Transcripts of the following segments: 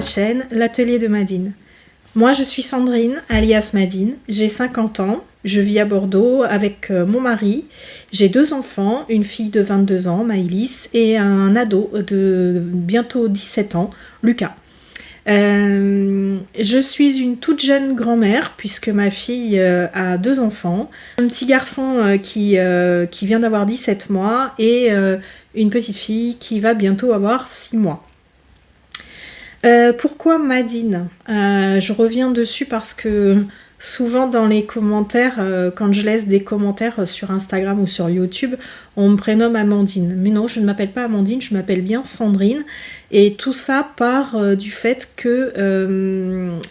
ma chaîne, l'atelier de Madine. Moi je suis Sandrine, alias Madine, j'ai 50 ans, je vis à Bordeaux avec mon mari, j'ai 2 enfants, une fille de 22 ans, Maëlys, et un ado de bientôt 17 ans, Lucas. Je suis une toute jeune grand-mère puisque ma fille a 2 enfants, un petit garçon qui vient d'avoir 17 mois et une petite fille qui va bientôt avoir 6 mois. Pourquoi Madine? Je reviens dessus parce que souvent dans les commentaires, quand je laisse des commentaires sur Instagram ou sur YouTube, on me prénomme Amandine. Mais non, je ne m'appelle pas Amandine, je m'appelle bien Sandrine. Et tout ça part du fait que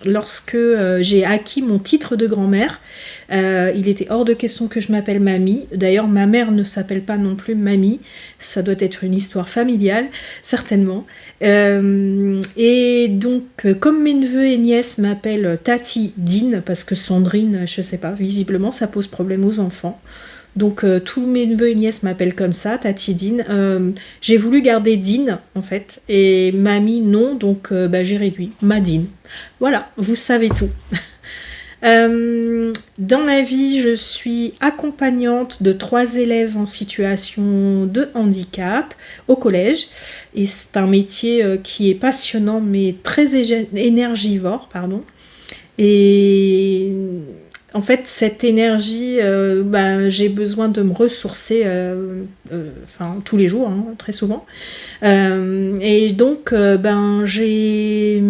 lorsque j'ai acquis mon titre de grand-mère, il était hors de question que je m'appelle Mamie. D'ailleurs, ma mère ne s'appelle pas non plus Mamie. Ça doit être une histoire familiale, certainement. Et donc, comme mes neveux et nièces m'appellent Tati Dine, parce que Sandrine, je sais pas, visiblement ça pose problème aux enfants. Donc tous mes neveux et nièces m'appellent comme ça, Tati Dine. J'ai voulu garder Dine en fait, et Mamie non, donc j'ai réduit, Madine. Voilà, vous savez tout. Dans la vie, je suis accompagnante de 3 élèves en situation de handicap au collège. Et c'est un métier qui est passionnant mais très énergivore, pardon. Et en fait, cette énergie, j'ai besoin de me ressourcer tous les jours, hein, très souvent. Et donc, j'ai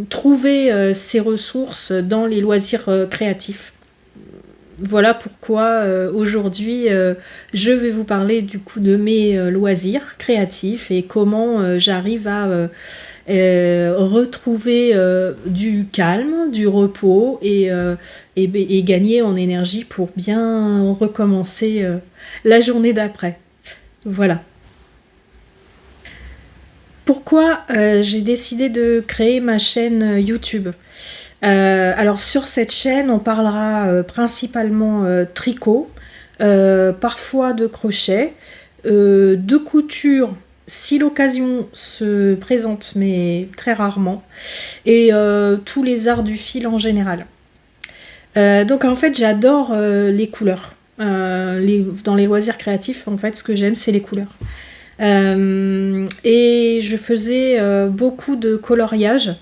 trouvé ces ressources dans les loisirs créatifs. Voilà pourquoi aujourd'hui, je vais vous parler du coup de mes loisirs créatifs et comment j'arrive à retrouver du calme, du repos et gagner en énergie pour bien recommencer la journée d'après. Voilà. Pourquoi j'ai décidé de créer ma chaîne YouTube? Alors sur cette chaîne, on parlera principalement tricot, parfois de crochet, de couture si l'occasion se présente, mais très rarement, et tous les arts du fil en général. Donc en fait, j'adore les couleurs. Dans les loisirs créatifs, en fait, ce que j'aime, c'est les couleurs. Et je faisais beaucoup de coloriage.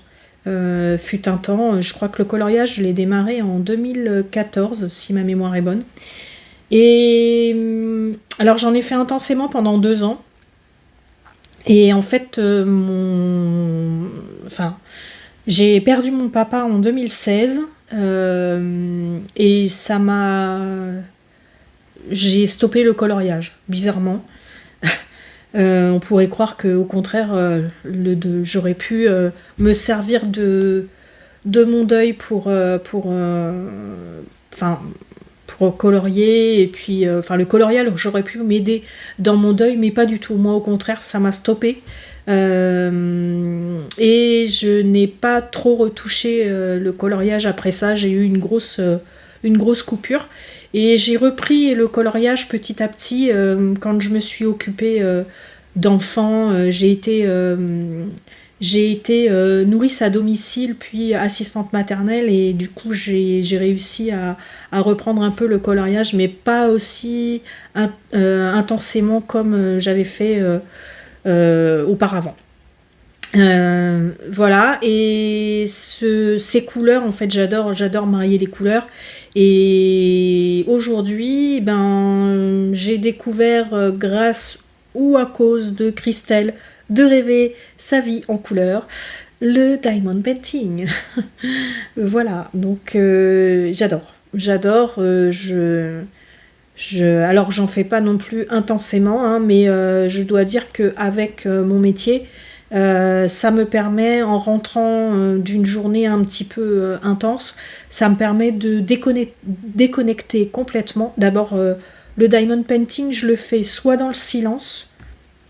Fut un temps, je crois que le coloriage, je l'ai démarré en 2014, si ma mémoire est bonne. Et alors j'en ai fait intensément pendant 2 ans. Et en fait, j'ai perdu mon papa en 2016 et j'ai stoppé le coloriage, bizarrement. On pourrait croire qu'au contraire, j'aurais pu me servir de mon deuil pour colorier, et puis le coloriage, j'aurais pu m'aider dans mon deuil, mais pas du tout. Moi, au contraire, ça m'a stoppé. Et je n'ai pas trop retouché le coloriage après ça. J'ai eu une grosse coupure. Et j'ai repris le coloriage petit à petit quand je me suis occupée d'enfants. J'ai été nourrice à domicile, puis assistante maternelle, et du coup j'ai réussi à reprendre un peu le coloriage, mais pas aussi intensément comme j'avais fait auparavant. Voilà, et ces couleurs, en fait, j'adore marier les couleurs. Et aujourd'hui, j'ai découvert grâce ou à cause de Christelle de rêver sa vie en couleur, le diamond painting. Voilà, donc j'adore. Alors j'en fais pas non plus intensément, hein, mais je dois dire qu'avec mon métier, ça me permet, en rentrant d'une journée un petit peu intense, ça me permet de déconnecter complètement. D'abord, le diamond painting, je le fais soit dans le silence,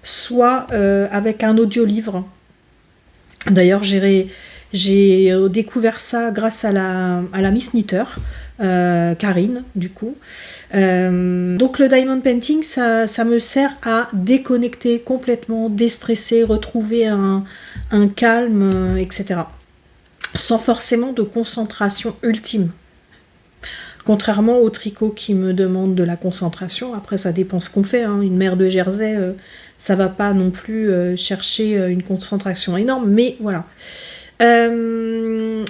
soit avec un audiolivre. D'ailleurs, j'ai découvert ça grâce à la Miss Knitter, Karine, du coup. Donc le diamond painting, ça me sert à déconnecter complètement, déstresser, retrouver un calme, etc. Sans forcément de concentration ultime. Contrairement au tricot qui me demande de la concentration, après ça dépend ce qu'on fait, hein. Une mère de Jersey, ça va pas non plus chercher une concentration énorme, mais voilà.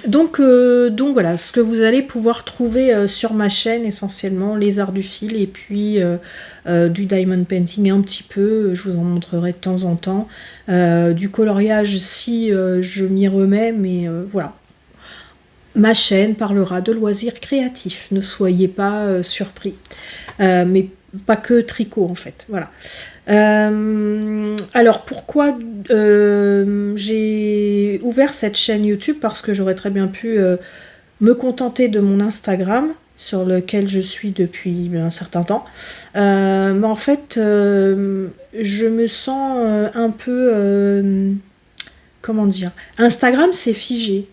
Donc voilà, ce que vous allez pouvoir trouver sur ma chaîne, essentiellement les arts du fil et puis du diamond painting un petit peu, je vous en montrerai de temps en temps, du coloriage si je m'y remets, mais voilà. Ma chaîne parlera de loisirs créatifs, ne soyez pas surpris. Mais pas que tricot en fait, voilà. Alors pourquoi j'ai ouvert cette chaîne YouTube? Parce que j'aurais très bien pu me contenter de mon Instagram, sur lequel je suis depuis un certain temps. Mais en fait, je me sens un peu... comment dire? Instagram, c'est figé.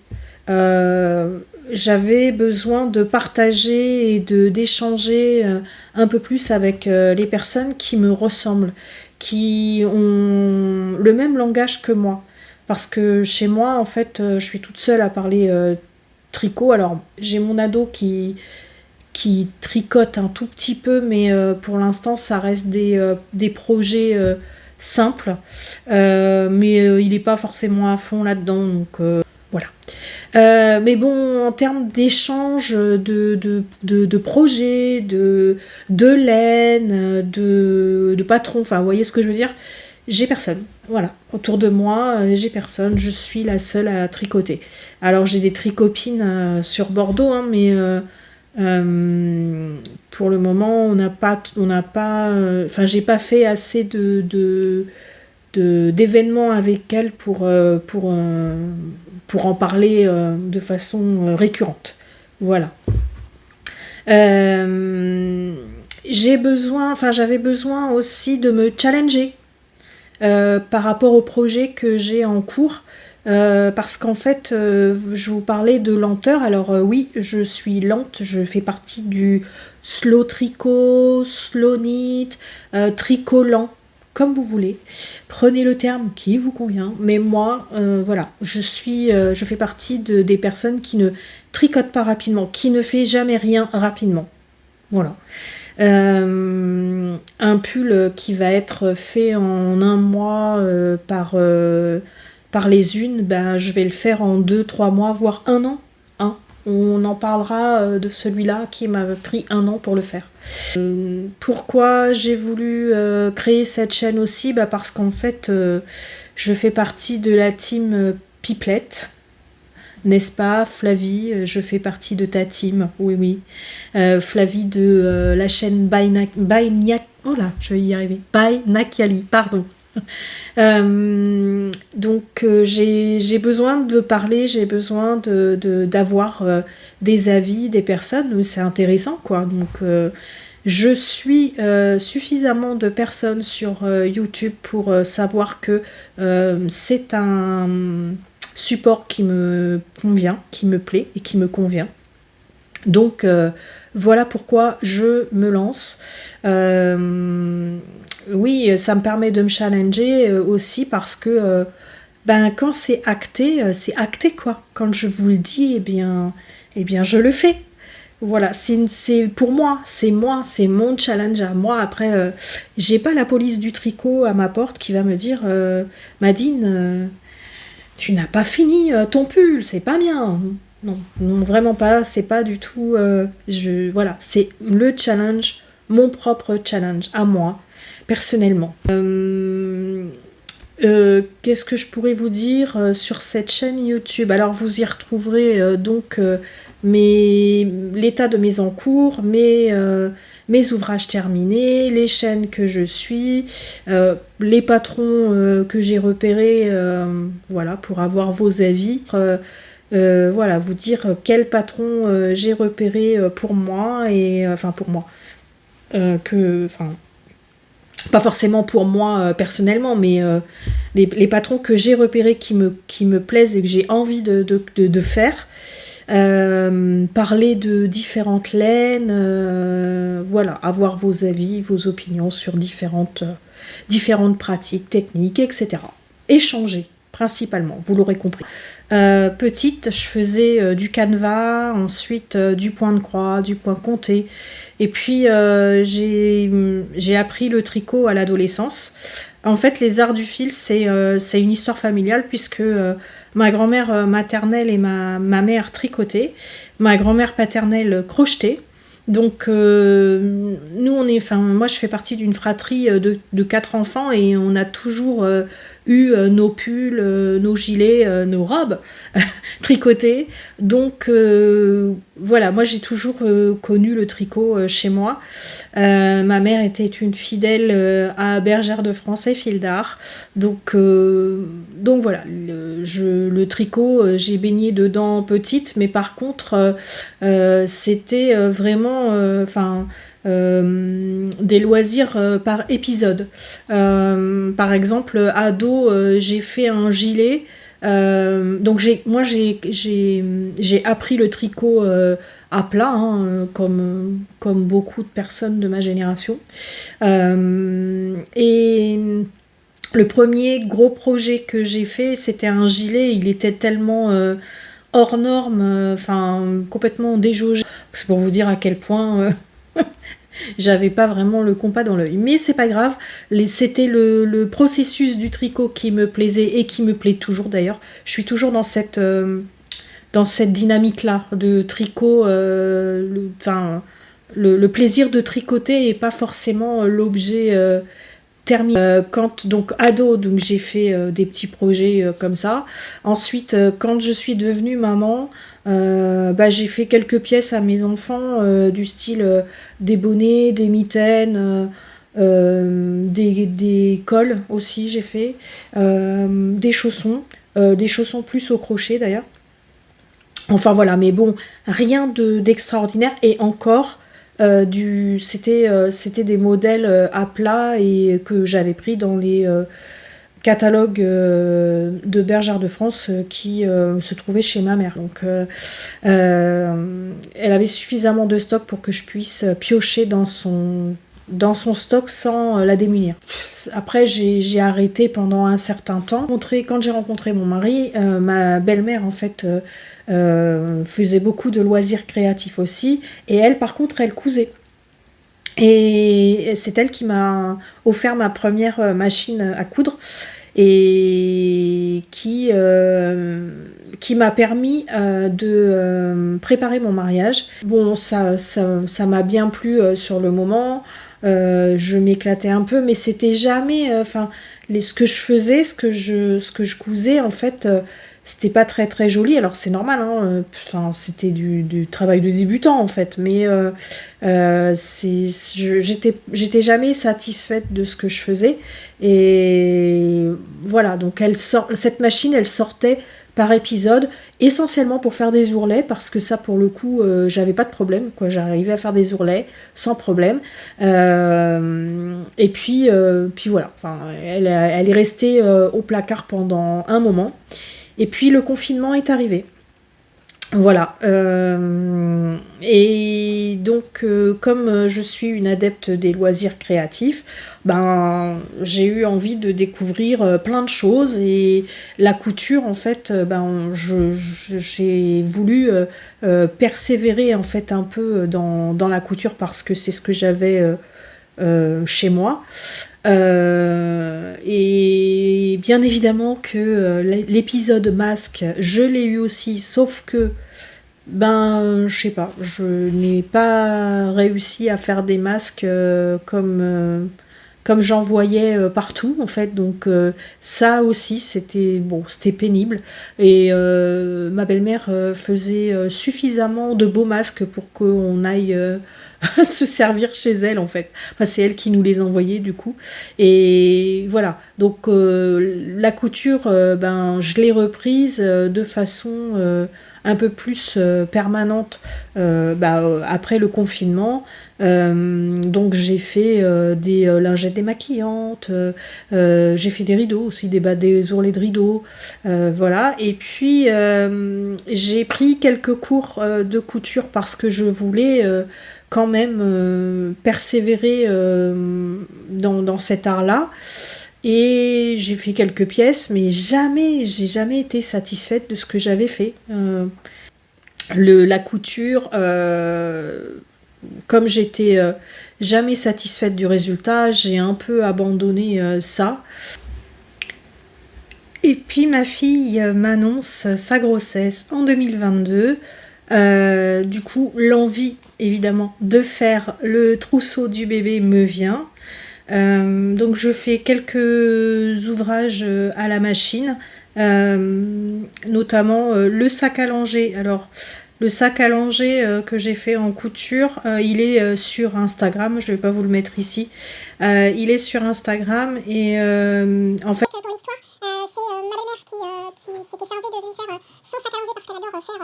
J'avais besoin de partager et d'échanger un peu plus avec les personnes qui me ressemblent, qui ont le même langage que moi. Parce que chez moi, en fait, je suis toute seule à parler tricot. Alors, j'ai mon ado qui tricote un tout petit peu, mais pour l'instant, ça reste des projets simples. Mais il n'est pas forcément à fond là-dedans, donc... voilà. Mais bon, en termes d'échange, de projets, de laine, de patrons, enfin, vous voyez ce que je veux dire? J'ai personne. Voilà. Autour de moi, j'ai personne. Je suis la seule à tricoter. Alors, j'ai des tricopines sur Bordeaux, hein, mais pour le moment, on n'a pas, enfin, j'ai pas fait assez d'événements avec elles pour en parler de façon récurrente. Voilà. J'avais besoin aussi de me challenger par rapport au projet que j'ai en cours. Parce qu'en fait, je vous parlais de lenteur. Alors oui, je suis lente. Je fais partie du slow tricot, slow knit, tricot lent, comme vous voulez. Prenez le terme qui vous convient. Mais moi, voilà, je fais partie des personnes qui ne tricotent pas rapidement, qui ne fait jamais rien rapidement. Voilà. Un pull qui va être fait en un mois par les unes, ben, je vais le faire en 2-3 mois, voire un an. Hein. On en parlera de celui-là qui m'a pris un an pour le faire. Pourquoi j'ai voulu créer cette chaîne aussi? Bah parce qu'en fait, je fais partie de la team Pipelette. N'est-ce pas, Flavie? Je fais partie de ta team, oui, oui. Flavie de la chaîne oh là, je vais y arriver. By Nakiali, pardon. Donc j'ai besoin de parler, j'ai besoin d'avoir des avis des personnes, c'est intéressant quoi. Donc je suis suffisamment de personnes sur YouTube pour savoir que c'est un support qui me convient, qui me plaît et qui me convient. Donc voilà pourquoi je me lance. Oui, ça me permet de me challenger aussi parce que quand c'est acté quoi. Quand je vous le dis, eh bien je le fais. Voilà, c'est pour moi, c'est mon challenge à moi. Après, j'ai pas la police du tricot à ma porte qui va me dire Madine, tu n'as pas fini ton pull, c'est pas bien. Non, vraiment pas, c'est pas du tout. Voilà, c'est le challenge, mon propre challenge à moi, personnellement. Qu'est-ce que je pourrais vous dire sur cette chaîne YouTube? Alors vous y retrouverez donc l'état de mes encours, mes ouvrages terminés, les chaînes que je suis, les patrons que j'ai repérés, voilà, pour avoir vos avis. Voilà, vous dire quel patron j'ai repéré pour moi et pour moi. Pas forcément pour moi personnellement, mais les patrons que j'ai repérés qui me plaisent et que j'ai envie de faire. Parler de différentes laines, voilà, avoir vos avis, vos opinions sur différentes pratiques, techniques, etc. Échanger. principalement, vous l'aurez compris. Petite, je faisais du canevas, ensuite du point de croix, du point compté. Et puis j'ai appris le tricot à l'adolescence. En fait, les arts du fil, c'est une histoire familiale puisque ma grand-mère maternelle et ma mère tricotaient, ma grand-mère paternelle crochetait. Donc moi je fais partie d'une fratrie de 4 enfants et on a toujours eu nos pulls, nos gilets, nos robes tricotées. Donc voilà, moi j'ai toujours connu le tricot chez moi. Ma mère était une fidèle à Bergère de France et Fil d'Art. Donc voilà, le tricot, j'ai baigné dedans petite, mais par contre c'était vraiment des loisirs par épisode. Par exemple, ado, j'ai fait un gilet. Donc j'ai appris le tricot à plat, hein, comme beaucoup de personnes de ma génération. Et le premier gros projet que j'ai fait, c'était un gilet. Il était tellement hors norme, complètement déjaugé. C'est pour vous dire à quel point j'avais pas vraiment le compas dans l'œil. Mais c'est pas grave, c'était le processus du tricot qui me plaisait et qui me plaît toujours d'ailleurs. Je suis toujours dans cette dynamique-là de tricot, le plaisir de tricoter et pas forcément l'objet terminé. Quand donc ado, donc j'ai fait des petits projets comme ça. Ensuite, quand je suis devenue maman, j'ai fait quelques pièces à mes enfants du style des bonnets, des mitaines, des cols aussi j'ai fait, des chaussons plus au crochet d'ailleurs. Enfin voilà, mais bon, rien d'extraordinaire et encore. C'était des modèles à plat et que j'avais pris dans les catalogues de Bergère de France qui se trouvaient chez ma mère. Donc elle avait suffisamment de stock pour que je puisse piocher dans son stock sans la démunir. Après, j'ai arrêté pendant un certain temps. Quand j'ai rencontré mon mari, ma belle-mère, en fait, faisait beaucoup de loisirs créatifs aussi. Et elle, par contre, elle cousait. Et c'est elle qui m'a offert ma première machine à coudre et qui m'a permis de préparer mon mariage. Bon, ça m'a bien plu sur le moment. Je m'éclatais un peu, mais c'était jamais ce que je faisais, ce que je cousais en fait, c'était pas très très joli. Alors c'est normal, hein, c'était du travail de débutant en fait, mais j'étais jamais satisfaite de ce que je faisais. Et voilà, donc cette machine elle sortait par épisode, essentiellement pour faire des ourlets, parce que ça pour le coup j'avais pas de problème, quoi, j'arrivais à faire des ourlets sans problème. Et puis voilà, elle est restée au placard pendant un moment, et puis le confinement est arrivé. Voilà. Et donc, comme je suis une adepte des loisirs créatifs, j'ai eu envie de découvrir plein de choses. Et la couture, en fait, j'ai voulu persévérer en fait un peu dans la couture parce que c'est ce que j'avais chez moi. Et bien évidemment que l'épisode masque, je l'ai eu aussi, sauf que je sais pas, je n'ai pas réussi à faire des masques comme j'en voyais partout en fait, donc ça aussi c'était pénible. Et ma belle-mère faisait suffisamment de beaux masques pour qu'on aille se servir chez elle en fait. C'est elle qui nous les envoyait du coup. Et voilà, donc la couture, je l'ai reprise de façon un peu plus permanente après le confinement. Donc j'ai fait des lingettes démaquillantes, j'ai fait des rideaux aussi, des ourlets de rideaux, voilà. Et puis j'ai pris quelques cours de couture parce que je voulais quand même persévérer dans cet art-là. Et j'ai fait quelques pièces, mais j'ai jamais été satisfaite de ce que j'avais fait. La couture, comme j'étais jamais satisfaite du résultat, j'ai un peu abandonné ça. Et puis ma fille m'annonce sa grossesse en 2022. Du coup, l'envie évidemment de faire le trousseau du bébé me vient. Donc je fais quelques ouvrages à la machine, notamment le sac à langer. Alors le sac à langer que j'ai fait en couture, il est sur Instagram, je ne vais pas vous le mettre ici. Il est sur Instagram et en fait... Pour l'histoire, c'est ma belle-mère qui s'était chargée de lui faire son sac à langer parce qu'elle adore faire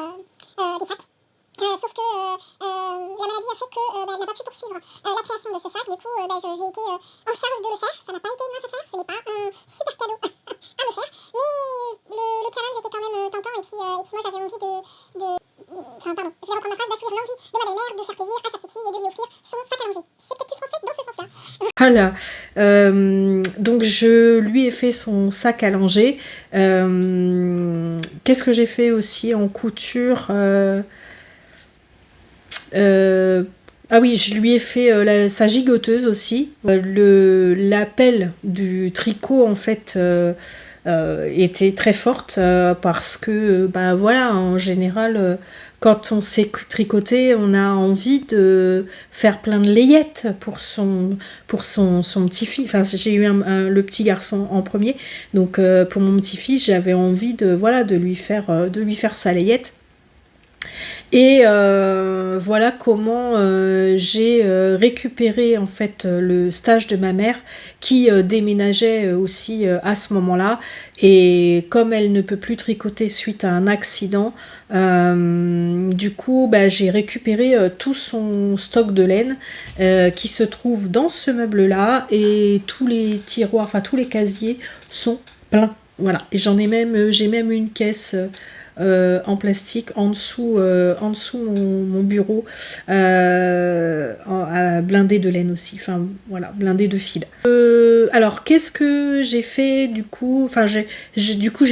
des sacs. Sauf que la maladie a fait qu'elle n'a pas pu poursuivre la création de ce sac. Du coup, j'ai été en charge de le faire. Ça n'a pas été une mince affaire. Ce n'est pas un super cadeau à me faire. Mais le challenge était quand même tentant. Et puis moi, j'avais envie Enfin, pardon, je vais reprendre ma phrase, d'assouvir l'envie de ma belle-mère de faire plaisir à sa petite fille et de lui offrir son sac à langer. C'est peut-être plus français dans ce sens-là. Voilà, donc je lui ai fait son sac à langer. Qu'est-ce que j'ai fait aussi en couture ah oui, je lui ai fait sa gigoteuse aussi. L'appel du tricot en fait était très forte parce que bah voilà, en général quand on sait tricoter, on a envie de faire plein de layettes pour son petit-fils. Enfin, j'ai eu le petit garçon en premier, donc pour mon petit-fils, j'avais envie de lui faire sa layette. Et voilà comment j'ai récupéré en fait le stage de ma mère qui déménageait aussi à ce moment-là. Et comme elle ne peut plus tricoter suite à un accident, du coup j'ai récupéré tout son stock de laine qui se trouve dans ce meuble-là et tous les tiroirs, enfin tous les casiers sont pleins. Voilà, et j'ai même une caisse en plastique en dessous mon bureau blindé de laine aussi, enfin voilà, blindé de fil. Alors qu'est-ce que j'ai fait du coup, enfin j'ai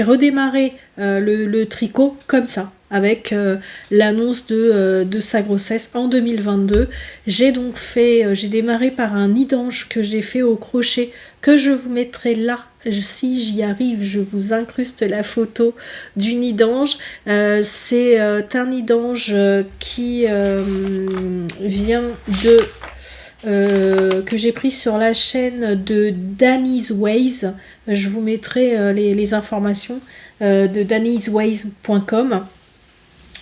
redémarré le tricot comme ça avec l'annonce de sa grossesse en 2022. J'ai démarré par un nid d'ange que j'ai fait au crochet, que je vous mettrai là. Si j'y arrive, je vous incruste la photo du nid d'ange. C'est un nid d'ange qui vient que j'ai pris sur la chaîne de Danny's Ways. Je vous mettrai les informations de dannysways.com.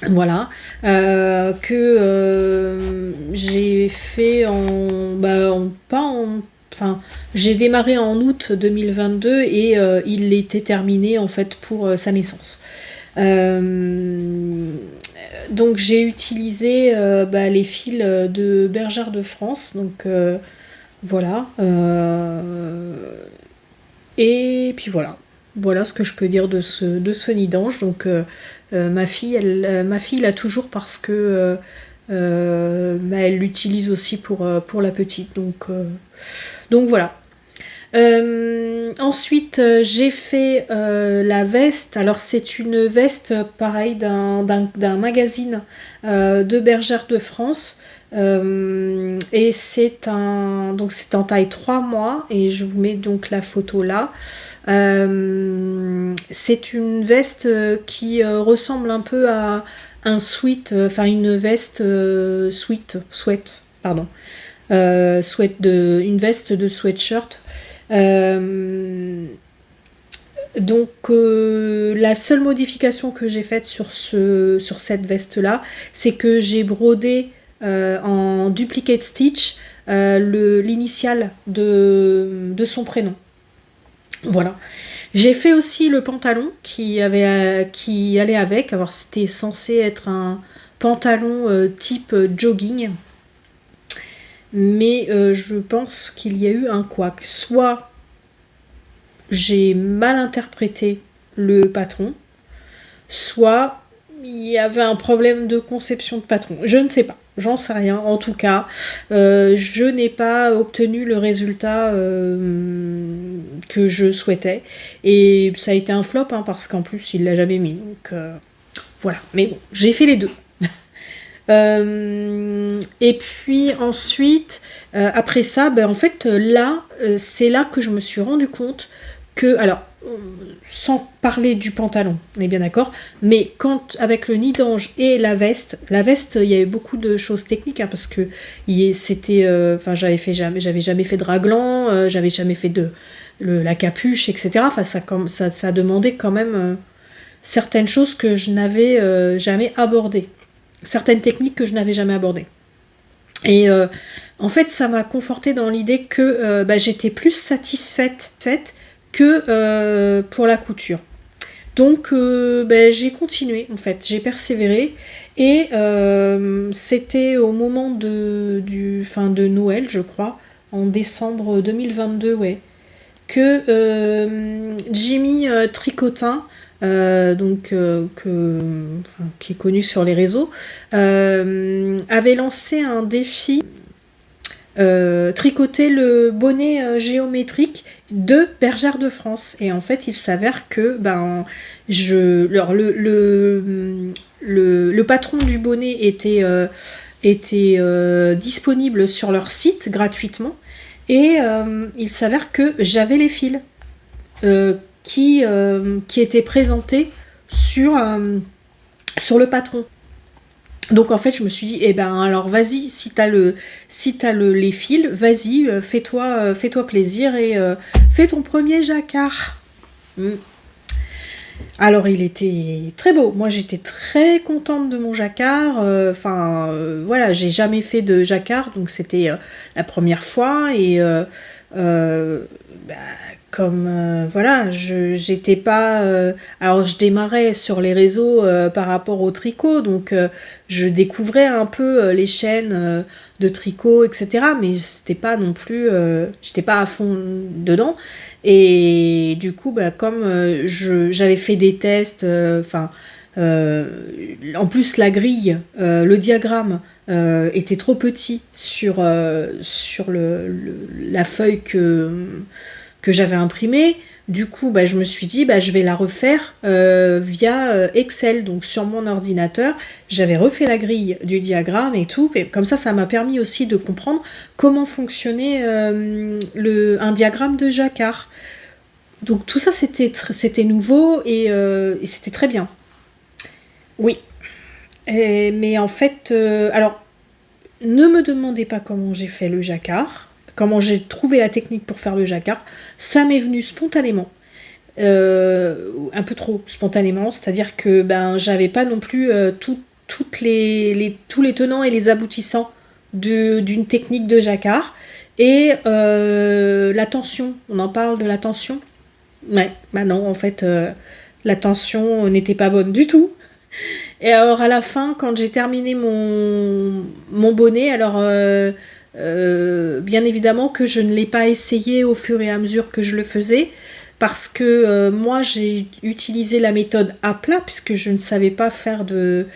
Voilà, que j'ai fait j'ai démarré en août 2022 et il était terminé en fait pour sa naissance. Donc j'ai utilisé les fils de Bergère de France, donc voilà. Et puis voilà ce que je peux dire de ce nid d'ange. Donc ma fille l'a toujours parce que elle l'utilise aussi pour la petite. Donc voilà. Ensuite, j'ai fait la veste. Alors c'est une veste pareil d'un magazine de Bergère de France. Et c'est en taille 3 mois et je vous mets donc la photo là. C'est une veste qui ressemble un peu à un sweat, une veste sweat, pardon. Une veste de sweatshirt. Donc la seule modification que j'ai faite sur cette veste là, c'est que j'ai brodé en duplicate stitch l'initiale de son prénom. Voilà. J'ai fait aussi le pantalon qui allait avec. Alors c'était censé être un pantalon type jogging. Mais je pense qu'il y a eu un couac. Soit j'ai mal interprété le patron, soit il y avait un problème de conception de patron. Je ne sais pas. J'en sais rien. En tout cas, je n'ai pas obtenu le résultat que je souhaitais. Et ça a été un flop, hein, parce qu'en plus, il l'a jamais mis. Donc voilà. Mais bon, j'ai fait les deux. Et puis ensuite, après ça, en fait, là, c'est là que je me suis rendu compte que, alors, sans parler du pantalon, on est bien d'accord, mais quand, avec le nid d'ange et la veste, il y avait beaucoup de choses techniques, hein, parce que c'était, j'avais jamais fait de raglan, j'avais jamais fait la capuche, etc. Enfin, ça demandait quand même certaines choses que je n'avais jamais abordées. Certaines techniques que je n'avais jamais abordées. Et en fait, ça m'a confortée dans l'idée que j'étais plus satisfaite que pour la couture. Donc j'ai continué, en fait, j'ai persévéré. Et c'était au moment de Noël, je crois, en décembre 2022, ouais, que Jimmy Tricotin, qui est connu sur les réseaux, avait lancé un défi, tricoter le bonnet géométrique de Bergère de France. Et en fait, il s'avère que le patron du bonnet était disponible sur leur site gratuitement. Et il s'avère que j'avais les fils qui étaient présentés sur le patron. Donc en fait, je me suis dit, alors vas-y, si t'as les fils, vas-y, fais-toi plaisir et fais ton premier jacquard. Alors il était très beau. Moi j'étais très contente de mon jacquard. Voilà, j'ai jamais fait de jacquard, donc c'était la première fois. Et j'étais pas... alors je démarrais sur les réseaux par rapport au tricot, donc je découvrais un peu les chaînes de tricot, etc. Mais c'était pas non plus... j'étais pas à fond dedans. Et du coup, comme j'avais fait des tests, en plus la grille, le diagramme était trop petit sur la feuille que j'avais imprimée. Du coup, je me suis dit, je vais la refaire via Excel. Donc sur mon ordinateur, j'avais refait la grille du diagramme et tout. Et comme ça m'a permis aussi de comprendre comment fonctionnait un diagramme de jacquard. Donc tout ça, c'était nouveau et c'était très bien. Oui. Mais en fait, alors, ne me demandez pas comment j'ai fait le jacquard, comment j'ai trouvé la technique pour faire le jacquard. Ça m'est venu spontanément. Un peu trop spontanément, c'est-à-dire que j'avais pas non plus tous les tenants et les aboutissants d'une technique de jacquard. Et la tension, on en parle de la tension. Ouais, non, en fait, la tension n'était pas bonne du tout. Et alors à la fin, quand j'ai terminé mon bonnet, alors bien évidemment que je ne l'ai pas essayé au fur et à mesure que je le faisais, parce que moi j'ai utilisé la méthode à plat, puisque je ne savais pas faire de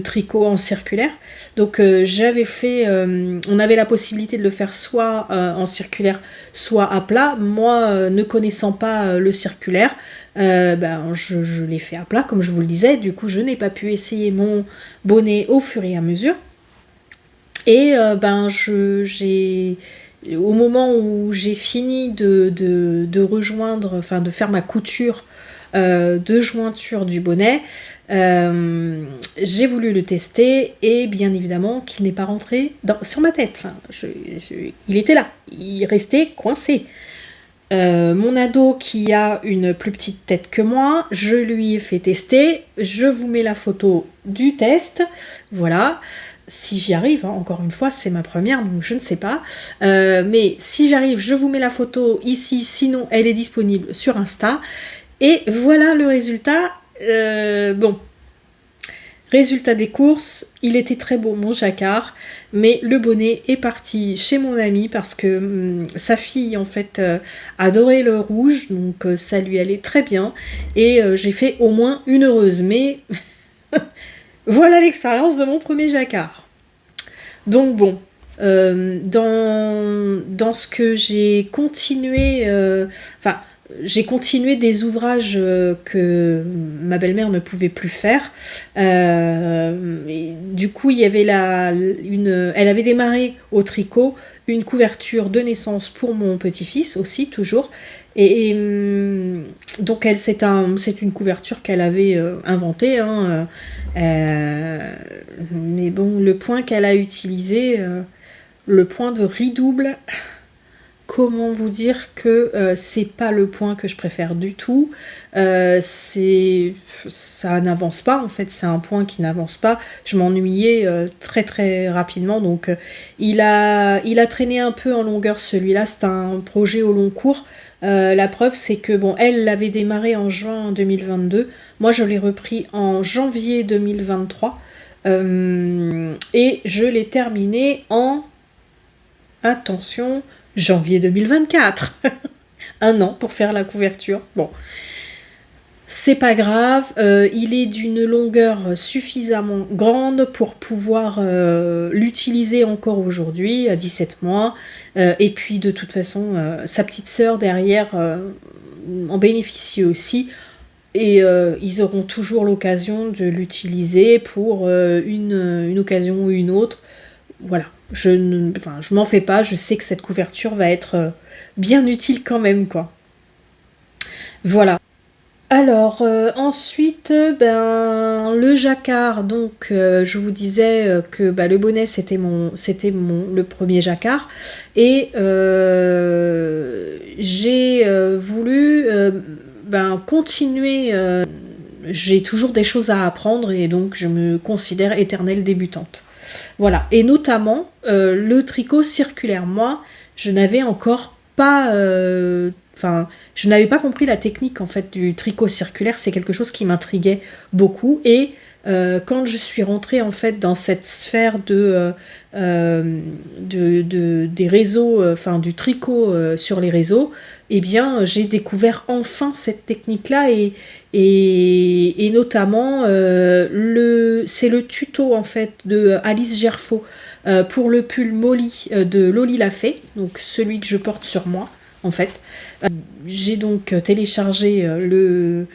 tricot en circulaire. Donc j'avais fait, on avait la possibilité de le faire soit en circulaire, soit à plat. Moi, ne connaissant pas le circulaire, je l'ai fait à plat, comme je vous le disais. Du coup, je n'ai pas pu essayer mon bonnet au fur et à mesure. Et au moment où j'ai fini de rejoindre, enfin de faire ma couture de jointure du bonnet, j'ai voulu le tester et bien évidemment qu'il n'est pas rentré sur ma tête. Enfin, il était là, il restait coincé. Mon ado qui a une plus petite tête que moi, je lui ai fait tester. Je vous mets la photo du test. Voilà. Si j'y arrive, hein, encore une fois, c'est ma première, donc je ne sais pas. Mais si j'arrive, je vous mets la photo ici. Sinon, elle est disponible sur Insta. Et voilà le résultat. Résultat des courses, il était très beau mon jacquard, mais le bonnet est parti chez mon ami parce que sa fille en fait adorait le rouge, donc ça lui allait très bien et j'ai fait au moins une heureuse, mais voilà l'expérience de mon premier jacquard. Donc bon, dans ce que j'ai continué, j'ai continué des ouvrages que ma belle-mère ne pouvait plus faire. Et du coup, il y avait elle avait démarré au tricot une couverture de naissance pour mon petit-fils aussi, toujours. Donc c'est une couverture qu'elle avait inventée, hein, mais bon, le point qu'elle a utilisé, le point de redouble, comment vous dire que c'est pas le point que je préfère du tout. Ça n'avance pas, en fait, c'est un point qui n'avance pas. Je m'ennuyais très très rapidement, donc il a traîné un peu en longueur, celui-là. C'est un projet au long cours. La preuve, c'est que bon, elle l'avait démarré en juin 2022. Moi, je l'ai repris en janvier 2023. Et je l'ai terminé en... Attention, janvier 2024. Un an pour faire la couverture. Bon, c'est pas grave. Il est d'une longueur suffisamment grande pour pouvoir l'utiliser encore aujourd'hui, à 17 mois. Et puis, de toute façon, sa petite sœur derrière en bénéficie aussi. Et ils auront toujours l'occasion de l'utiliser pour une occasion ou une autre. Voilà, je m'en fais pas, je sais que cette couverture va être bien utile quand même, quoi. Voilà. Alors, ensuite, le jacquard, donc je vous disais que le bonnet c'était le premier jacquard, et j'ai voulu continuer. J'ai toujours des choses à apprendre et donc je me considère éternelle débutante. Voilà, et notamment le tricot circulaire. Moi, je n'avais encore pas... je n'avais pas compris la technique en fait du tricot circulaire, c'est quelque chose qui m'intriguait beaucoup. Et quand je suis rentrée en fait dans cette sphère des réseaux, du tricot sur les réseaux, eh bien j'ai découvert enfin cette technique-là et notamment c'est le tuto en fait de Alice Gerfaux pour le pull Molly de Loli Lafay, donc celui que je porte sur moi en fait. J'ai donc téléchargé le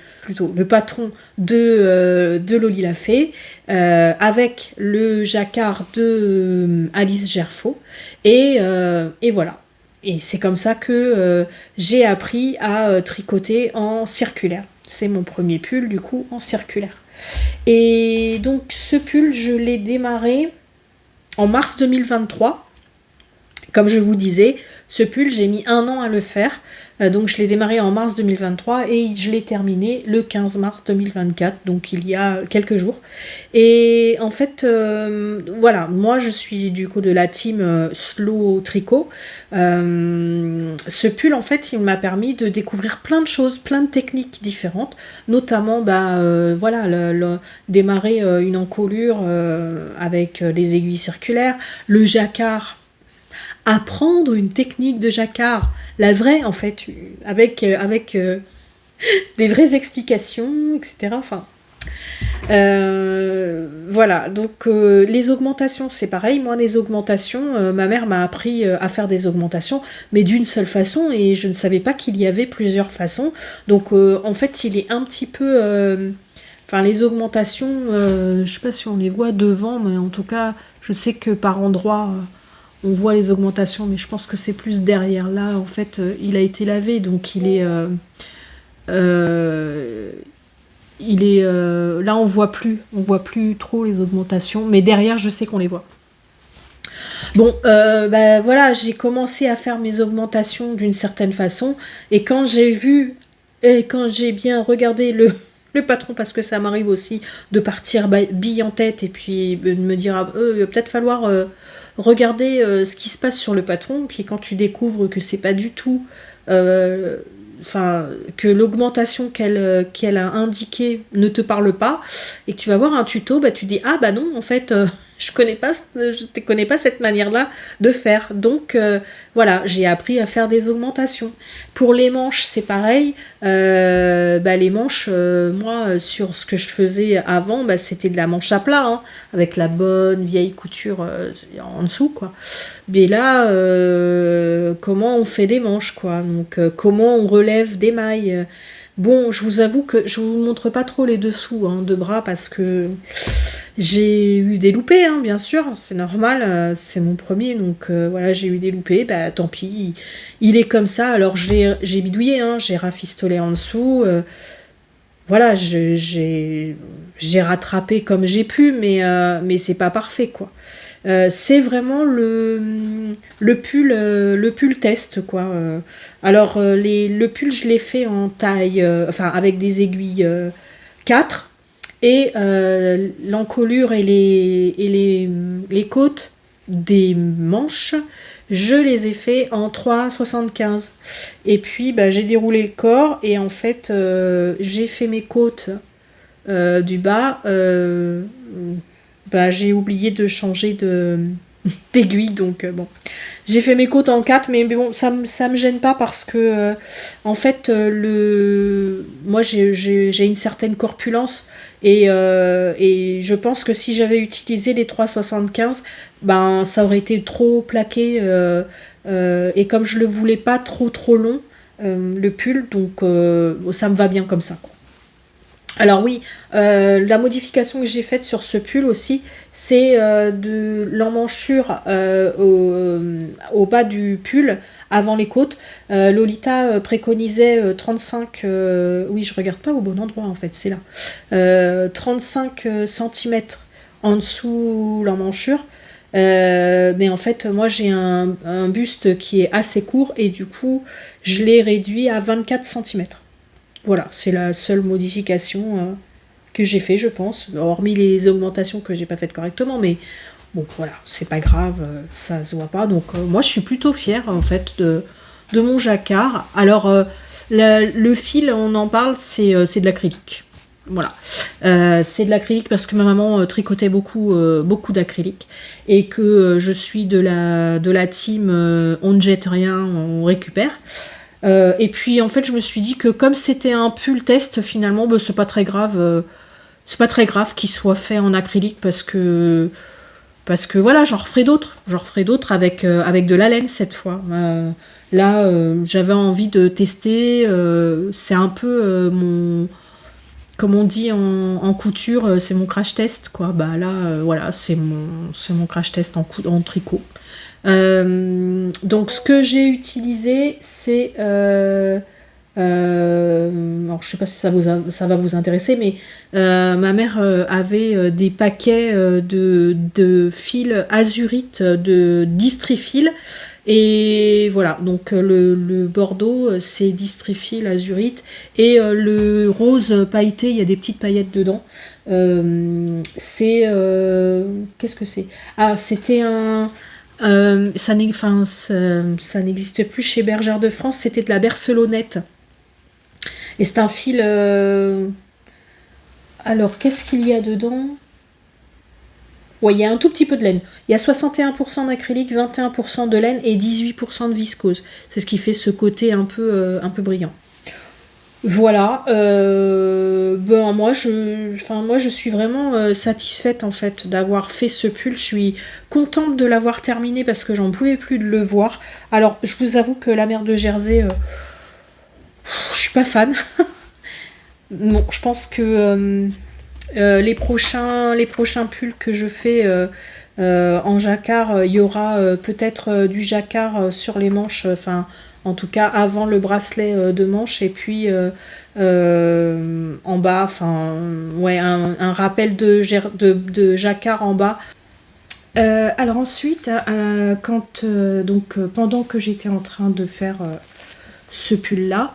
patron de Loli Lafay avec le jacquard de Alice Gerfaux et voilà. Et c'est comme ça que j'ai appris à tricoter en circulaire. C'est mon premier pull du coup en circulaire. Et donc ce pull je l'ai démarré en mars 2023. Comme je vous disais, ce pull, j'ai mis 1 an à le faire. Donc je l'ai démarré en mars 2023 et je l'ai terminé le 15 mars 2024, donc il y a quelques jours. Et en fait, voilà, moi je suis du coup de la team Slow Tricot. Ce pull, en fait, il m'a permis de découvrir plein de choses, plein de techniques différentes, notamment démarrer une encolure avec les aiguilles circulaires, le jacquard, apprendre une technique de jacquard, la vraie en fait, avec des vraies explications, etc. Voilà, donc les augmentations, c'est pareil. Moi, les augmentations, ma mère m'a appris à faire des augmentations, mais d'une seule façon, et je ne savais pas qu'il y avait plusieurs façons. Donc, en fait, il est un petit peu... les augmentations, je sais pas si on les voit devant, mais en tout cas, je sais que par endroits... on voit les augmentations, mais je pense que c'est plus derrière. Là, en fait, il a été lavé, donc il est... là, on voit plus trop les augmentations, mais derrière, je sais qu'on les voit. Bon, voilà, j'ai commencé à faire mes augmentations d'une certaine façon, et quand j'ai bien regardé le patron, parce que ça m'arrive aussi de partir bille en tête, et puis de me dire, il va peut-être falloir... regarder ce qui se passe sur le patron, puis quand tu découvres que c'est pas du tout que l'augmentation qu'elle a indiquée ne te parle pas, et que tu vas voir un tuto, tu dis non, en fait Je te connais pas cette manière-là de faire. Donc voilà, j'ai appris à faire des augmentations. Pour les manches, c'est pareil. Les manches, moi, sur ce que je faisais avant, c'était de la manche à plat, hein, avec la bonne vieille couture en dessous, quoi. Mais là, comment on fait des manches, quoi. Donc comment on relève des mailles. Bon, je vous avoue que je vous montre pas trop les dessous hein, de bras parce que j'ai eu des loupés, hein, bien sûr, c'est normal, c'est mon premier, donc voilà, j'ai eu des loupés, bah tant pis, il est comme ça, alors j'ai bidouillé, hein, j'ai rafistolé en dessous, voilà, j'ai rattrapé comme j'ai pu, mais c'est pas parfait, quoi. C'est vraiment le pull test, quoi. Alors, le pull, je l'ai fait en taille, enfin, avec des aiguilles 4. Et l'encolure et les côtes des manches, je les ai fait en 3,75. Et puis, j'ai déroulé le corps et en fait, j'ai fait mes côtes du bas. J'ai oublié de changer d'aiguille, donc bon. J'ai fait mes côtes en 4, mais bon, ça me gêne pas parce que, en fait, moi j'ai une certaine corpulence et je pense que si j'avais utilisé les 3,75, ça aurait été trop plaqué et comme je le voulais pas trop long, le pull, donc ça me va bien comme ça, quoi. Alors oui, la modification que j'ai faite sur ce pull aussi, c'est de l'emmanchure au bas du pull, avant les côtes. Lolita préconisait 35... oui, je regarde pas au bon endroit en fait, c'est là. 35 cm en dessous l'emmanchure. Mais en fait, moi j'ai un buste qui est assez court et du coup, je l'ai réduit à 24 cm. Voilà, c'est la seule modification que j'ai fait, je pense, hormis les augmentations que j'ai pas faites correctement, mais bon, voilà, c'est pas grave, ça se voit pas. Donc moi, je suis plutôt fière en fait de mon jacquard. Alors le fil, on en parle, c'est de l'acrylique. Voilà, c'est de l'acrylique parce que ma maman tricotait beaucoup d'acrylique et que je suis de la team on ne jette rien, on récupère. Et puis en fait je me suis dit que comme c'était un pull test finalement c'est pas très grave qu'il soit fait en acrylique parce que voilà j'en referai d'autres avec de la laine cette fois. Là j'avais envie de tester, c'est un peu mon, comme on dit en couture, c'est mon crash test quoi. Là voilà, c'est mon crash test en tricot. Donc ce que j'ai utilisé c'est alors je sais pas si ça va vous intéresser, mais ma mère avait des paquets de fils azurite de Distrifil et voilà, donc le bordeaux c'est Distrifil azurite et le rose pailleté, il y a des petites paillettes dedans. C'est qu'est-ce que c'est? Ah, c'était ça n'existe plus chez Bergère de France, c'était de la Bercelonnette. Et c'est un fil... Alors, qu'est-ce qu'il y a dedans? Ouais, il y a un tout petit peu de laine. Il y a 61% d'acrylique, 21% de laine et 18% de viscose. C'est ce qui fait ce côté un peu brillant. Voilà. Moi, je suis vraiment satisfaite en fait d'avoir fait ce pull. Je suis contente de l'avoir terminé parce que j'en pouvais plus de le voir. Alors, je vous avoue que la mer de Jersey, je suis pas fan. Non, je pense que les prochains pulls que je fais en jacquard, il y aura peut-être du jacquard sur les manches, enfin en tout cas avant le bracelet de manche et puis en bas, enfin ouais, un rappel de jacquard en bas. Alors ensuite, pendant que j'étais en train de faire ce pull-là,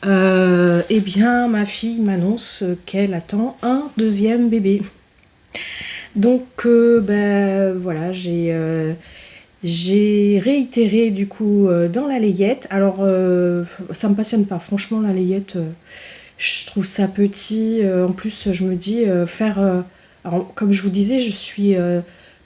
eh bien ma fille m'annonce qu'elle attend un deuxième bébé. Donc voilà, j'ai réitéré du coup dans la layette. Alors ça me passionne pas, franchement la layette, je trouve ça petit. En plus je me dis faire... alors comme je vous disais, je suis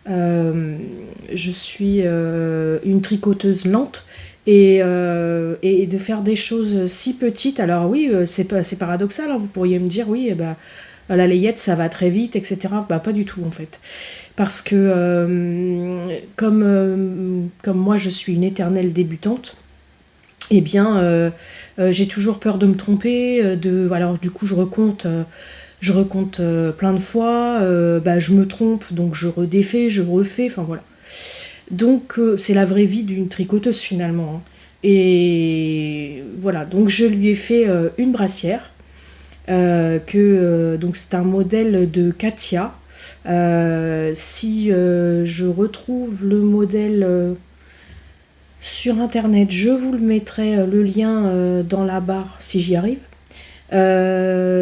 je suis une tricoteuse lente et de faire des choses si petites. Alors oui, c'est paradoxal, hein, vous pourriez me dire oui, à la layette ça va très vite, etc. Bah pas du tout en fait. Parce que comme moi je suis une éternelle débutante, eh bien j'ai toujours peur de me tromper, alors du coup je recompte plein de fois, je me trompe, donc je redéfais, je refais, enfin voilà. Donc c'est la vraie vie d'une tricoteuse finalement, hein. Et voilà, donc je lui ai fait une brassière, donc c'est un modèle de Katia. Si je retrouve le modèle sur internet, je vous le mettrai le lien dans la barre si j'y arrive.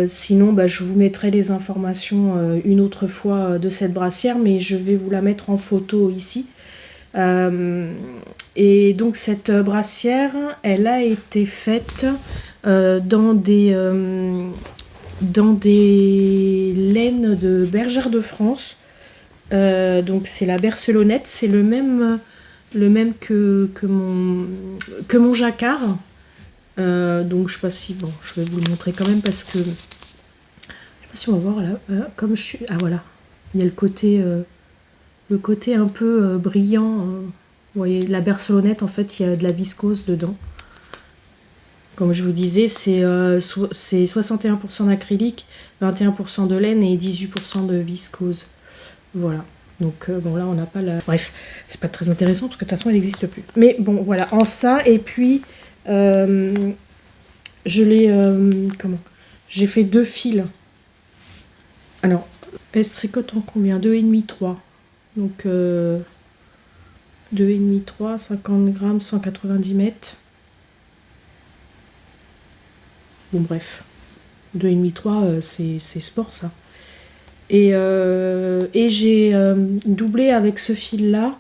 Sinon, je vous mettrai les informations une autre fois de cette brassière, mais je vais vous la mettre en photo ici. Et donc cette brassière, elle a été faite dans des laines de bergère de France. Donc c'est la Bercelonnette, c'est le même que mon jacquard. Donc je sais pas si je vais vous le montrer quand même parce que je sais pas si on va voir là, comme je suis, ah voilà, il y a le côté un peu brillant. Vous voyez, la Bercelonnette en fait il y a de la viscose dedans. Comme je vous disais, c'est 61% d'acrylique, 21% de laine et 18% de viscose. Voilà. Donc là on n'a pas la... Bref, c'est pas très intéressant parce que de toute façon elle n'existe plus. Mais bon voilà, en ça, et puis je l'ai... J'ai fait 2 fils. Alors, elle se tricote en combien? 2,5, 3. Donc 2,5, 3, 50 grammes, 190 mètres. Bon bref, 2,5, 3, c'est sport ça. Et j'ai doublé avec ce fil-là,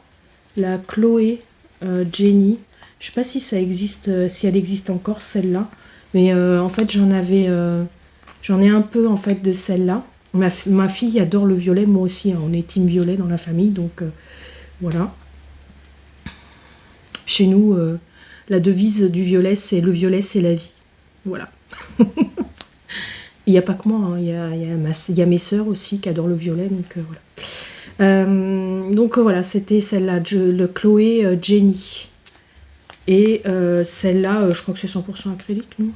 la Chloé Jenny. Je sais pas si ça existe, si elle existe encore celle-là. Mais en fait j'en ai un peu en fait de celle-là. Ma fille adore le violet, moi aussi, hein, on est team violet dans la famille, donc voilà. Chez nous, la devise du violet, c'est le violet, c'est la vie. Voilà. Il n'y a pas que moi, hein. Il y a mes sœurs aussi qui adorent le violet, donc voilà. Donc voilà, c'était celle-là, le Chloé Jenny. Et celle-là, je crois que c'est 100% acrylique, non?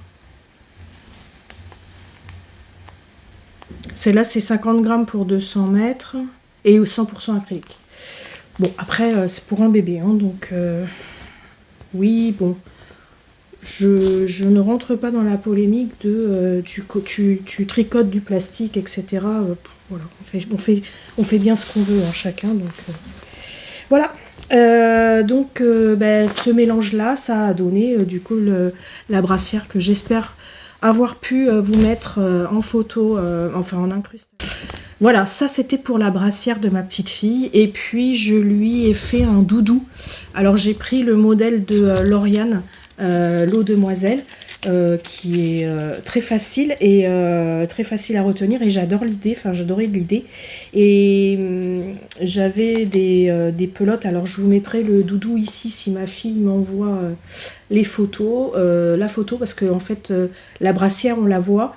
Celle-là, c'est 50 grammes pour 200 mètres et 100% acrylique. Bon, après, c'est pour un bébé, hein, donc oui, bon. Je ne rentre pas dans la polémique de tu tricotes du plastique, etc. Voilà, on fait bien ce qu'on veut, hein, chacun. Donc voilà. Donc ce mélange-là, ça a donné du coup la brassière que j'espère avoir pu vous mettre en photo, enfin en incrustation. Voilà, ça c'était pour la brassière de ma petite fille. Et puis je lui ai fait un doudou. Alors j'ai pris le modèle de Lauriane, l'eau demoiselle, qui est très facile et très facile à retenir, et j'adore l'idée, enfin j'adorais l'idée. Et j'avais des pelotes, alors je vous mettrai le doudou ici si ma fille m'envoie les photos, la photo, parce que en fait la brassière on la voit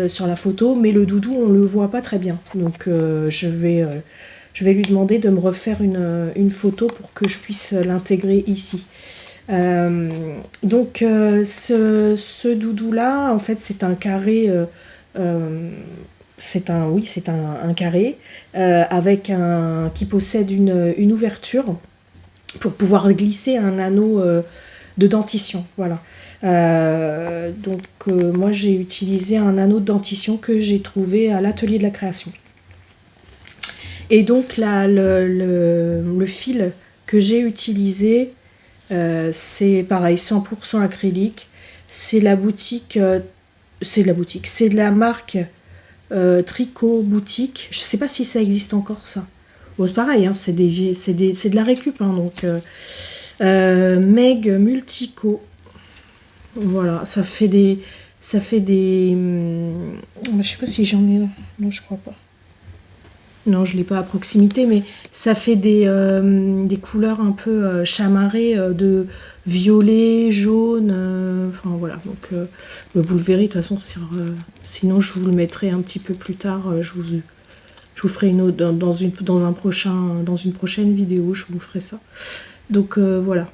sur la photo, mais le doudou on le voit pas très bien, donc je vais lui demander de me refaire une photo pour que je puisse l'intégrer ici. Donc ce doudou là en fait c'est un carré, c'est un carré avec qui possède une ouverture pour pouvoir glisser un anneau de dentition, voilà. Donc moi j'ai utilisé un anneau de dentition que j'ai trouvé à l'atelier de la création. Et donc là le fil que j'ai utilisé, c'est pareil, 100% acrylique. C'est la marque Tricot Boutique. Je sais pas si ça existe encore, ça. Bon, c'est pareil, hein, c'est de la récup, hein, donc Meg Multico. Voilà, ça fait des je sais pas si j'en ai là. Non, je crois pas. Non, je l'ai pas à proximité, mais ça fait des couleurs un peu chamarrées de violet, jaune. Enfin voilà, donc vous le verrez de toute façon. Sinon, je vous le mettrai un petit peu plus tard. Je vous ferai une autre, dans une prochaine vidéo. Je vous ferai ça. Donc voilà.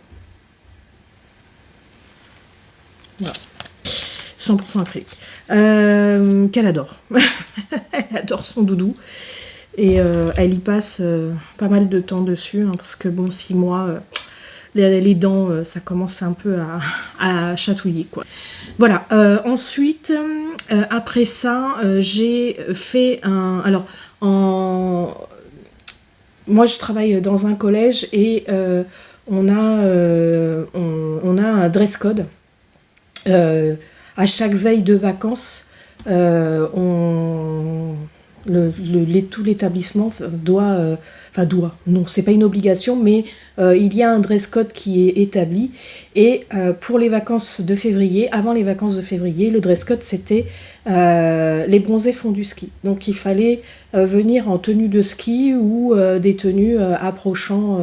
Voilà. 100% acrylique. Qu'elle adore. Elle adore son doudou. Et elle y passe pas mal de temps dessus, hein, parce que bon, 6 mois, les dents, ça commence un peu à chatouiller, quoi. Voilà, ensuite, après ça, j'ai fait un... Alors, moi, je travaille dans un collège et on a un dress code. À chaque veille de vacances, tout l'établissement non, c'est pas une obligation, mais il y a un dress code qui est établi. Et pour les vacances de février, avant les vacances de février, le dress code c'était les bronzés font du ski. Donc il fallait venir en tenue de ski ou des tenues approchant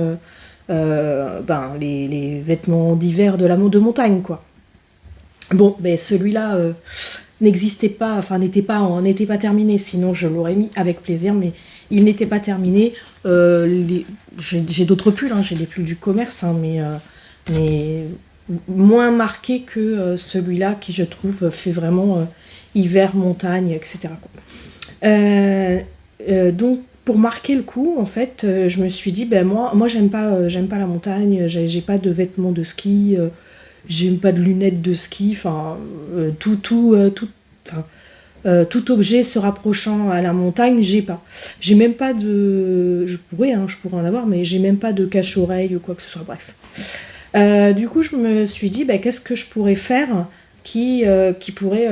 les vêtements d'hiver de montagne, quoi. Bon, ben celui-là n'existait pas, enfin n'était pas terminé, sinon je l'aurais mis avec plaisir, mais il n'était pas terminé. J'ai d'autres pulls, hein, j'ai des pulls du commerce, hein, mais moins marqués que celui-là qui, je trouve, fait vraiment hiver, montagne, etc., quoi. Donc pour marquer le coup, en fait, je me suis dit, ben moi j'aime pas la montagne, j'ai pas de vêtements de ski. J'ai pas de lunettes de ski, enfin, tout objet se rapprochant à la montagne, j'ai pas. J'ai même pas de... Je pourrais en avoir, mais j'ai même pas de cache-oreille ou quoi que ce soit, bref. Du coup, je me suis dit, qu'est-ce que je pourrais faire qui pourrait...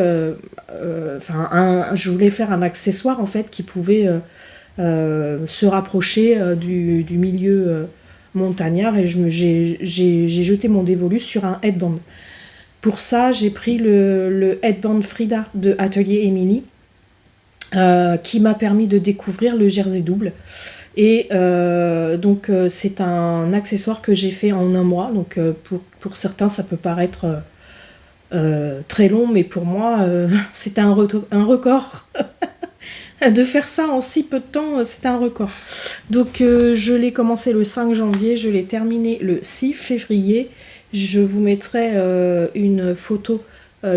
je voulais faire un accessoire, en fait, qui pouvait se rapprocher du milieu... montagnard, et j'ai jeté mon dévolu sur un headband. Pour ça, j'ai pris le headband Frida de Atelier Émilie, qui m'a permis de découvrir le jersey double. Et donc c'est un accessoire que j'ai fait en un mois. Donc pour certains, ça peut paraître très long, mais pour moi, c'était un record. De faire ça en si peu de temps, c'était un record. Donc je l'ai commencé le 5 janvier, je l'ai terminé le 6 février. Je vous mettrai une photo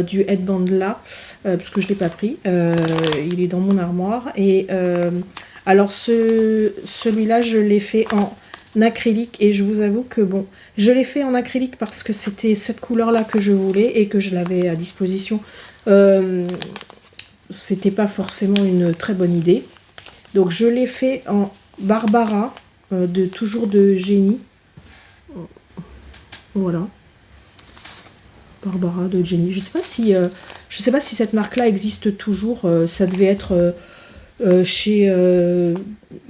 du headband là, parce que je ne l'ai pas pris. Il est dans mon armoire. Et alors celui-là, je l'ai fait en acrylique, et je vous avoue que bon, je l'ai fait en acrylique parce que c'était cette couleur-là que je voulais et que je l'avais à disposition. C'était pas forcément une très bonne idée. Donc je l'ai fait en Barbara, toujours de Génie. Voilà. Barbara de Génie. Je sais pas si cette marque-là existe toujours. Ça devait être chez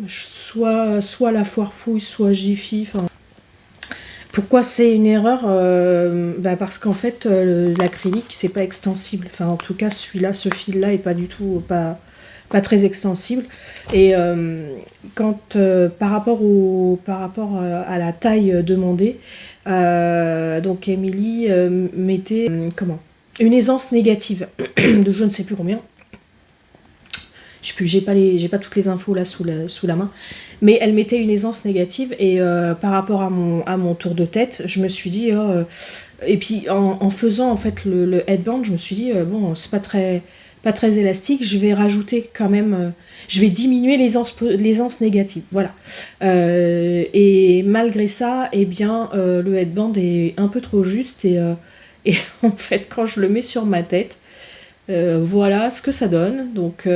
soit La Foire Fouille, soit Jiffy. Enfin, pourquoi c'est une erreur? Parce qu'en fait, l'acrylique, c'est pas extensible. Enfin, en tout cas, ce fil-là est pas du tout, pas très extensible. Et par rapport à la taille demandée, donc Émilie mettait une aisance négative de je ne sais plus combien. Je sais plus, j'ai pas toutes les infos là sous la main, mais elle mettait une aisance négative, et par rapport à mon tour de tête, je me suis dit et puis en faisant en fait le headband, je me suis dit bon, c'est pas très élastique, je vais rajouter quand même, je vais diminuer l'aisance négative, voilà. Et malgré ça, eh bien le headband est un peu trop juste, et en fait quand je le mets sur ma tête, voilà ce que ça donne. Donc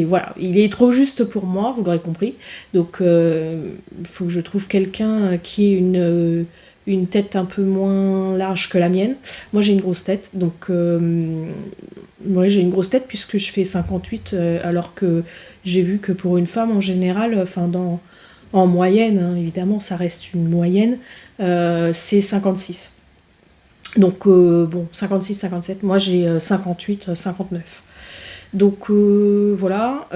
voilà, il est trop juste pour moi, vous l'aurez compris. Donc il faut que je trouve quelqu'un qui ait une tête un peu moins large que la mienne. Moi j'ai une grosse tête, donc j'ai une grosse tête puisque je fais 58, alors que j'ai vu que pour une femme en général, en moyenne, hein, évidemment ça reste une moyenne, c'est 56. Donc 56, 57, moi j'ai 58, 59. Donc voilà.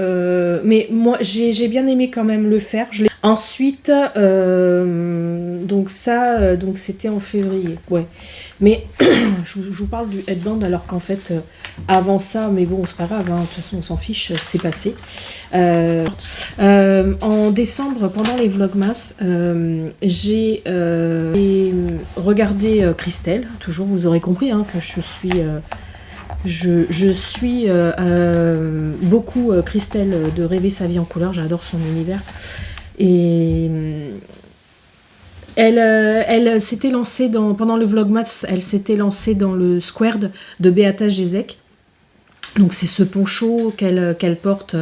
Mais moi, j'ai bien aimé quand même le faire. Ensuite, donc ça, donc c'était en février. Ouais. Mais je vous parle du headband alors qu'en fait, avant ça, mais bon, c'est pas grave, hein, de toute façon, on s'en fiche, c'est passé. En décembre, pendant les Vlogmas, j'ai regardé Christelle. Toujours, vous aurez compris hein, que je suis beaucoup Christelle de Rêver sa vie en couleur. J'adore son univers. Et elle s'était lancée pendant le Vlogmas, elle s'était lancée dans le Squared de Beata Gézek. Donc c'est ce poncho qu'elle porte.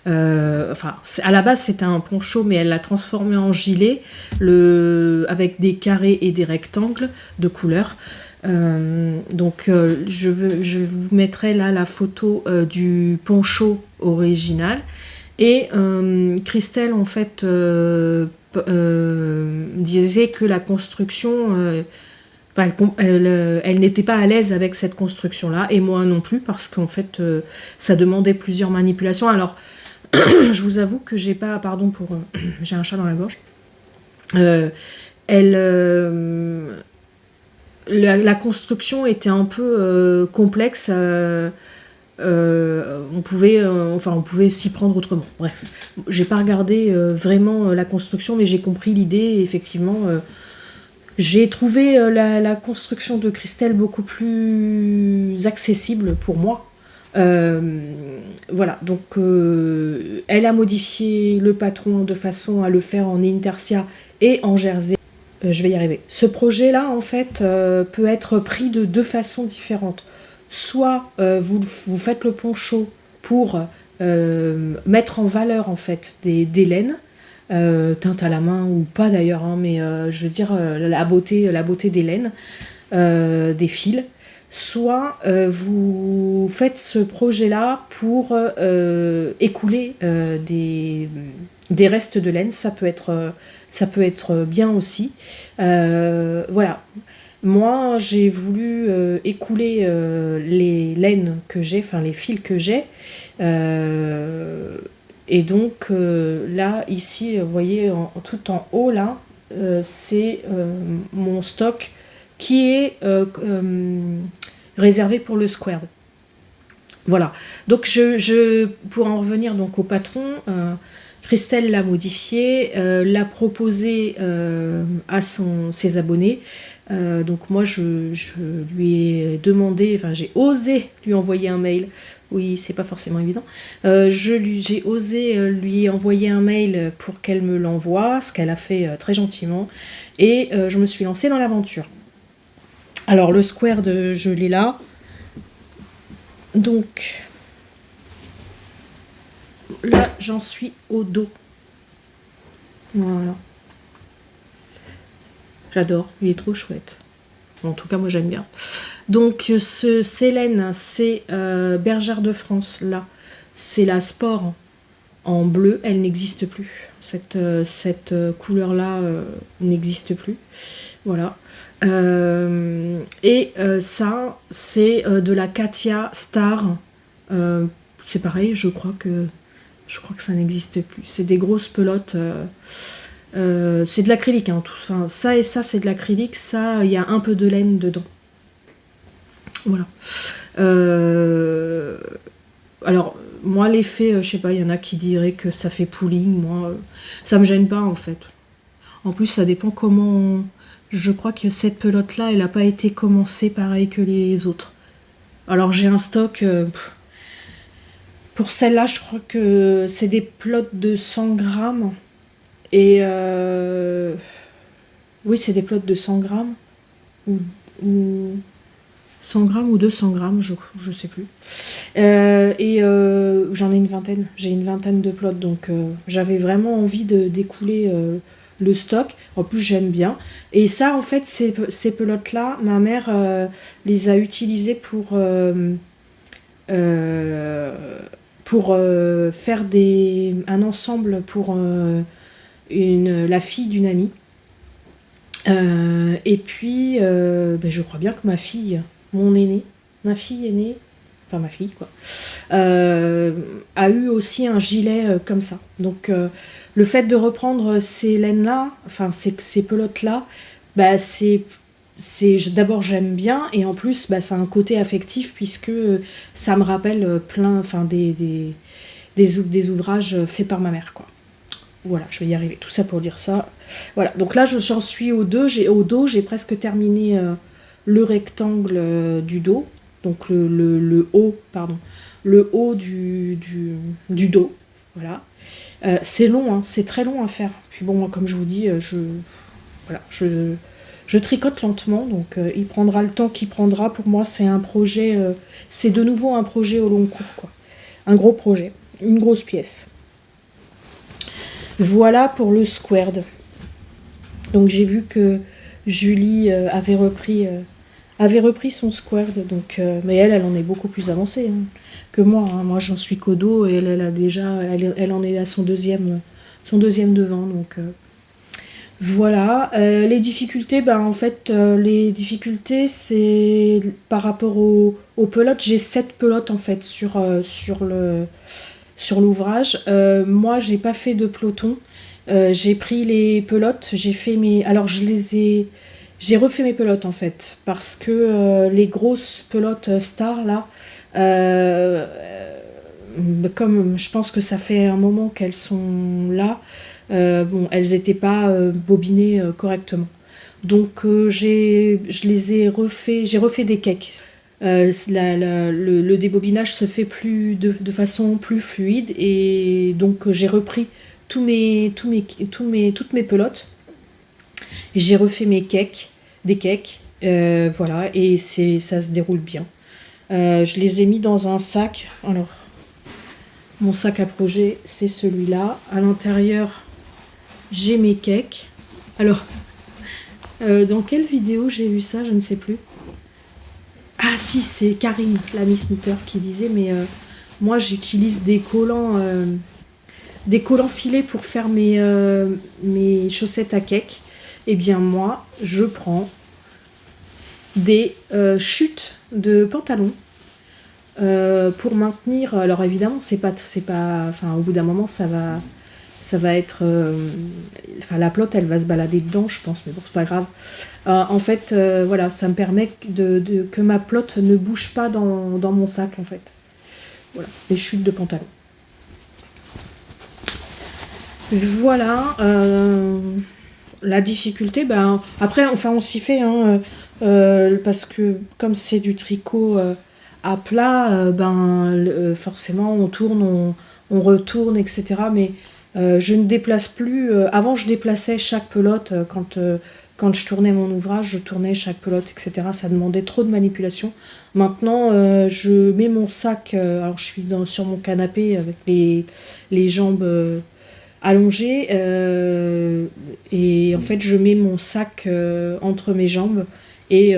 Enfin, à la base c'était un poncho, mais elle l'a transformé en gilet, avec des carrés et des rectangles de couleurs. Donc je vous mettrai là la photo du poncho original. Et Christelle, en fait, disait que la construction, elle n'était pas à l'aise avec cette construction-là, et moi non plus, parce qu'en fait, ça demandait plusieurs manipulations. Alors, je vous avoue que j'ai pas, pardon pour, j'ai un chat dans la gorge. La construction était un peu complexe. On pouvait s'y prendre autrement. Bref, j'ai pas regardé vraiment la construction, mais j'ai compris l'idée. Et effectivement, j'ai trouvé la construction de Christelle beaucoup plus accessible pour moi. Voilà, donc elle a modifié le patron de façon à le faire en Intersia et en jersey. Je vais y arriver. Ce projet-là, en fait, peut être pris de deux façons différentes. Soit vous faites le poncho pour mettre en valeur en fait des laines, teintes à la main ou pas d'ailleurs, hein, mais je veux dire la beauté des laines, des fils. Soit vous faites ce projet-là pour écouler des restes de laine, ça peut être bien aussi. Voilà. Moi, j'ai voulu écouler les laines que j'ai, enfin les fils que j'ai. Et donc là, ici, vous voyez, tout en haut, là, c'est mon stock qui est réservé pour le squared. Voilà. Donc, pour en revenir donc au patron, Christelle l'a modifié, l'a proposé à ses abonnés. Donc moi je lui ai demandé, enfin j'ai osé lui envoyer un mail. Oui, c'est pas forcément évident. J'ai osé lui envoyer un mail pour qu'elle me l'envoie, ce qu'elle a fait très gentiment. Et je me suis lancée dans l'aventure. Alors le square je l'ai là. Donc là j'en suis au dos. Voilà. J'adore, il est trop chouette. En tout cas, moi j'aime bien. Donc, ces laines, c'est Bergère de France, là. C'est la Sport en bleu, elle n'existe plus. Cette couleur-là n'existe plus. Voilà. Et ça, c'est de la Katia Star. C'est pareil, je crois que ça n'existe plus. C'est des grosses pelotes. C'est de l'acrylique, hein, tout. Enfin, ça et ça c'est de l'acrylique, ça il y a un peu de laine dedans. Voilà. Alors moi l'effet, je sais pas, il y en a qui diraient que ça fait pooling, moi ça me gêne pas en fait. En plus ça dépend comment. Je crois que cette pelote là elle a pas été commencée pareil que les autres. Alors j'ai un stock. Pour celle-là je crois que c'est des pelotes de 100 grammes. Et oui, c'est des plots de 100 grammes ou 100 grammes ou 200 grammes, je sais plus. Et j'en ai une vingtaine. J'ai une vingtaine de plots, donc j'avais vraiment envie d'écouler le stock. En plus, j'aime bien. Et ça, en fait, ces pelotes-là, ma mère les a utilisées pour faire un ensemble pour la fille d'une amie. Et puis je crois bien que ma fille aînée, enfin ma fille quoi, a eu aussi un gilet comme ça. Donc le fait de reprendre ces laines-là, enfin ces pelotes-là, bah d'abord j'aime bien et en plus bah, ça a un côté affectif puisque ça me rappelle plein, enfin des ouvrages faits par ma mère quoi. Voilà, je vais y arriver. Tout ça pour dire ça. Voilà, donc là j'en suis au dos, j'ai presque terminé le rectangle du dos, donc le haut, pardon, le haut du dos. Voilà. C'est long, hein, c'est très long à faire. Puis bon, moi, comme je vous dis, je tricote lentement, donc il prendra le temps qu'il prendra. Pour moi, c'est un projet, c'est de nouveau un projet au long cours, quoi. Un gros projet, une grosse pièce. Voilà pour le squared. Donc j'ai vu que Julie avait repris son squared, donc mais elle en est beaucoup plus avancée hein, que moi. Hein. Moi j'en suis qu'au dos et elle a déjà, elle en est à son deuxième devant. Donc voilà. Les difficultés, en fait les difficultés c'est par rapport aux pelotes. J'ai 7 pelotes en fait sur l'ouvrage. Moi j'ai pas fait de peloton. J'ai pris les pelotes, j'ai refait mes pelotes en fait, parce que les grosses pelotes Star là, comme je pense que ça fait un moment qu'elles sont là, elles n'étaient pas bobinées correctement. Donc je les ai refait, j'ai refait des cakes. Le débobinage se fait de façon plus fluide et donc j'ai repris toutes mes pelotes. J'ai refait des cakes, voilà, et ça se déroule bien. Je les ai mis dans un sac. Alors, mon sac à projet, c'est celui-là. À l'intérieur, j'ai mes cakes. Alors, dans quelle vidéo j'ai vu ça, je ne sais plus. Ah si, c'est Karine, la Miss Knitter, qui disait, mais moi j'utilise des collants filés pour faire mes chaussettes à cake. Eh bien moi, je prends des chutes de pantalon pour maintenir. Alors évidemment, c'est pas, enfin au bout d'un moment, ça va être, enfin la pelote, elle va se balader dedans, je pense, mais bon, c'est pas grave. En fait, voilà, ça me permet que ma pelote ne bouge pas dans mon sac, en fait. Voilà, des chutes de pantalon. Voilà, la difficulté, après, enfin, on s'y fait, hein, parce que comme c'est du tricot à plat, forcément, on tourne, on retourne, etc. Mais je ne déplace plus. Avant, je déplaçais chaque pelote quand je tournais mon ouvrage, je tournais chaque pelote, etc. Ça demandait trop de manipulation. Maintenant, je mets mon sac. Alors, je suis sur mon canapé avec les jambes allongées. Et en fait, je mets mon sac entre mes jambes. Et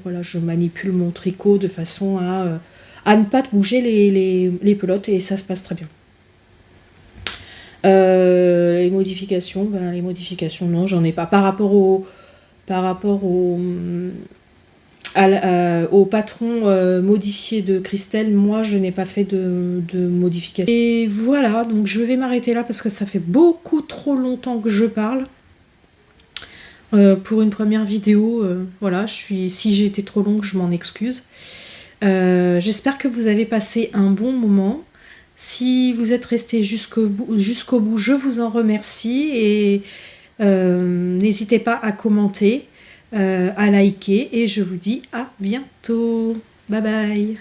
voilà, je manipule mon tricot de façon à ne pas bouger les pelotes. Et ça se passe très bien. Les modifications, non, j'en ai pas. Par rapport au patron modifié de Christelle, moi je n'ai pas fait de modification. Et voilà, donc je vais m'arrêter là parce que ça fait beaucoup trop longtemps que je parle. Pour une première vidéo, voilà, si j'ai été trop longue, je m'en excuse. J'espère que vous avez passé un bon moment. Si vous êtes resté jusqu'au bout, je vous en remercie et n'hésitez pas à commenter, à liker et je vous dis à bientôt. Bye bye.